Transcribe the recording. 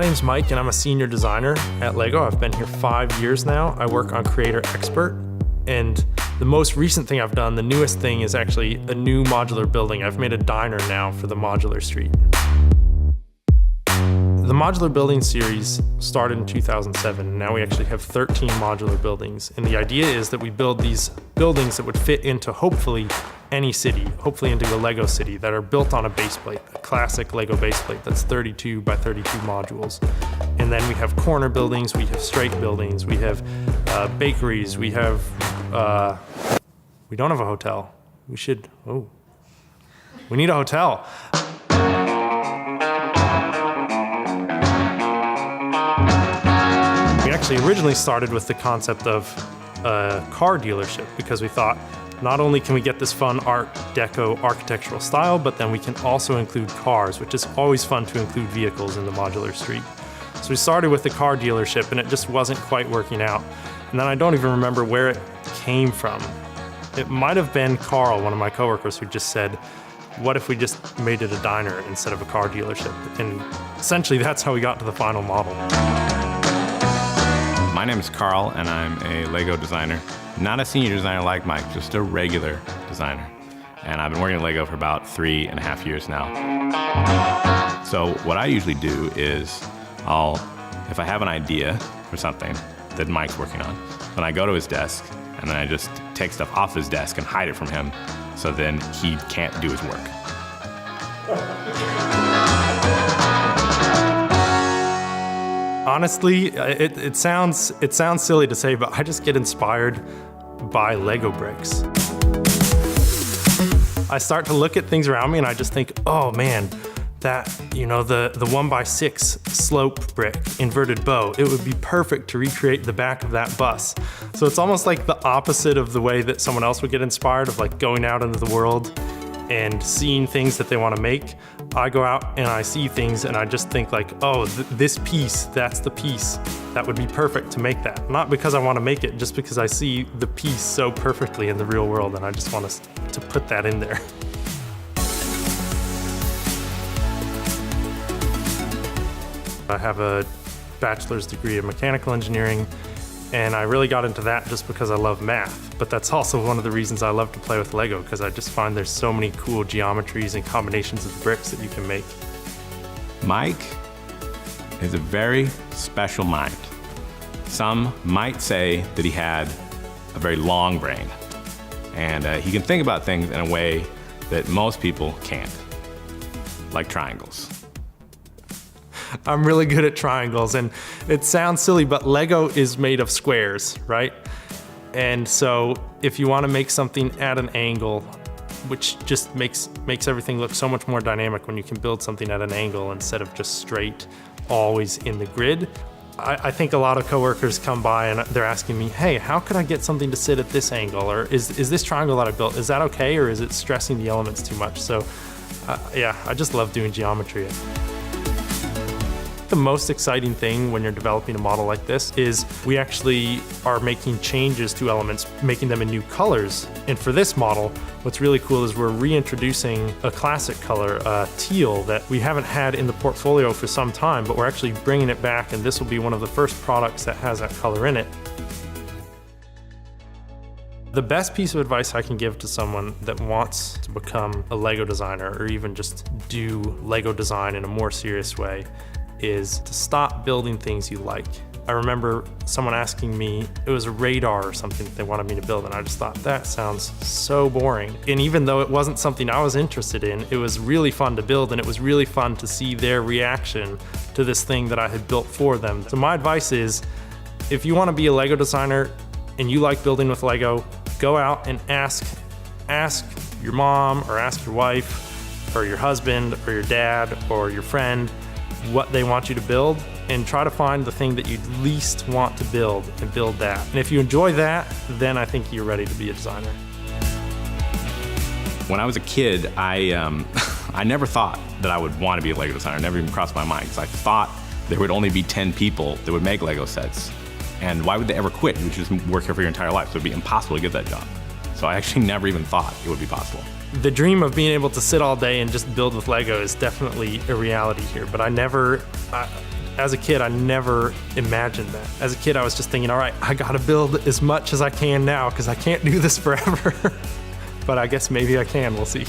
My name's Mike and I'm a senior designer at LEGO. I've been here 5 years now. I work on Creator Expert, and the most recent thing I've done, the newest thing, is actually a new modular building. I've made a diner now for the modular street. The modular building series started in 2007, and now we actually have 13 modular buildings. And the idea is that we build these buildings that would fit into hopefully any city, hopefully into a LEGO city, that are built on a base plate, a classic LEGO base plate that's 32 by 32 modules. And then we have corner buildings, we have straight buildings, we have bakeries, we have, we don't have a hotel. We need a hotel. We actually originally started with the concept of a car dealership because we thought, not only can we get this fun Art Deco architectural style, but then we can also include cars, which is always fun to include vehicles in the modular street. So we started with the car dealership and it just wasn't quite working out. And then I don't even remember where it came from. It might have been Carl, one of my coworkers, who just said, what if we just made it a diner instead of a car dealership? And essentially that's how we got to the final model. My name is Carl and I'm a LEGO designer. Not a senior designer like Mike, just a regular designer. And I've been working at LEGO for about 3.5 years now. So what I usually do is if I have an idea for something that Mike's working on, then I go to his desk and then I just take stuff off his desk and hide it from him so then he can't do his work. Honestly, it sounds silly to say, but I just get inspired by Lego bricks. I start to look at things around me and I just think, oh man, that, the 1x6 slope brick, inverted bow, it would be perfect to recreate the back of that bus. So it's almost like the opposite of the way that someone else would get inspired, of like going out into the world and seeing things that they want to make. I go out and I see things and I just think like, oh, this piece, that's the piece that would be perfect to make that. Not because I want to make it, just because I see the piece so perfectly in the real world and I just want to put that in there. I have a bachelor's degree in mechanical engineering, and I really got into that just because I love math. But that's also one of the reasons I love to play with LEGO, because I just find there's so many cool geometries and combinations of bricks that you can make. Mike is a very special mind. Some might say that he had a very long brain, and he can think about things in a way that most people can't, like triangles. I'm really good at triangles, and it sounds silly, but LEGO is made of squares, right? And so if you want to make something at an angle, which just makes everything look so much more dynamic when you can build something at an angle instead of just straight, always in the grid. I think a lot of coworkers come by and they're asking me, hey, how could I get something to sit at this angle? Or is this triangle that I built, is that okay? Or is it stressing the elements too much? So yeah, I just love doing geometry. The most exciting thing when you're developing a model like this is we actually are making changes to elements, making them in new colors. And for this model, what's really cool is we're reintroducing a classic color, teal, that we haven't had in the portfolio for some time, but we're actually bringing it back, and this will be one of the first products that has that color in it. The best piece of advice I can give to someone that wants to become a LEGO designer, or even just do LEGO design in a more serious way, is to stop building things you like. I remember someone asking me, it was a radar or something that they wanted me to build, and I just thought, that sounds so boring. And even though it wasn't something I was interested in, it was really fun to build, and it was really fun to see their reaction to this thing that I had built for them. So my advice is, if you want to be a LEGO designer and you like building with LEGO, go out and ask your mom, or ask your wife, or your husband, or your dad, or your friend, what they want you to build, and try to find the thing that you'd least want to build and build that. And if you enjoy that, then I think you're ready to be a designer. When I was a kid, I never thought that I would want to be a LEGO designer. It never even crossed my mind, because I thought there would only be 10 people that would make LEGO sets. And why would they ever quit? You would just work here for your entire life, so it'd be impossible to get that job. So I actually never even thought it would be possible. The dream of being able to sit all day and just build with LEGO is definitely a reality here, but I As a kid, I never imagined that. As a kid, I was just thinking, all right, I gotta build as much as I can now because I can't do this forever. But I guess maybe I can, we'll see.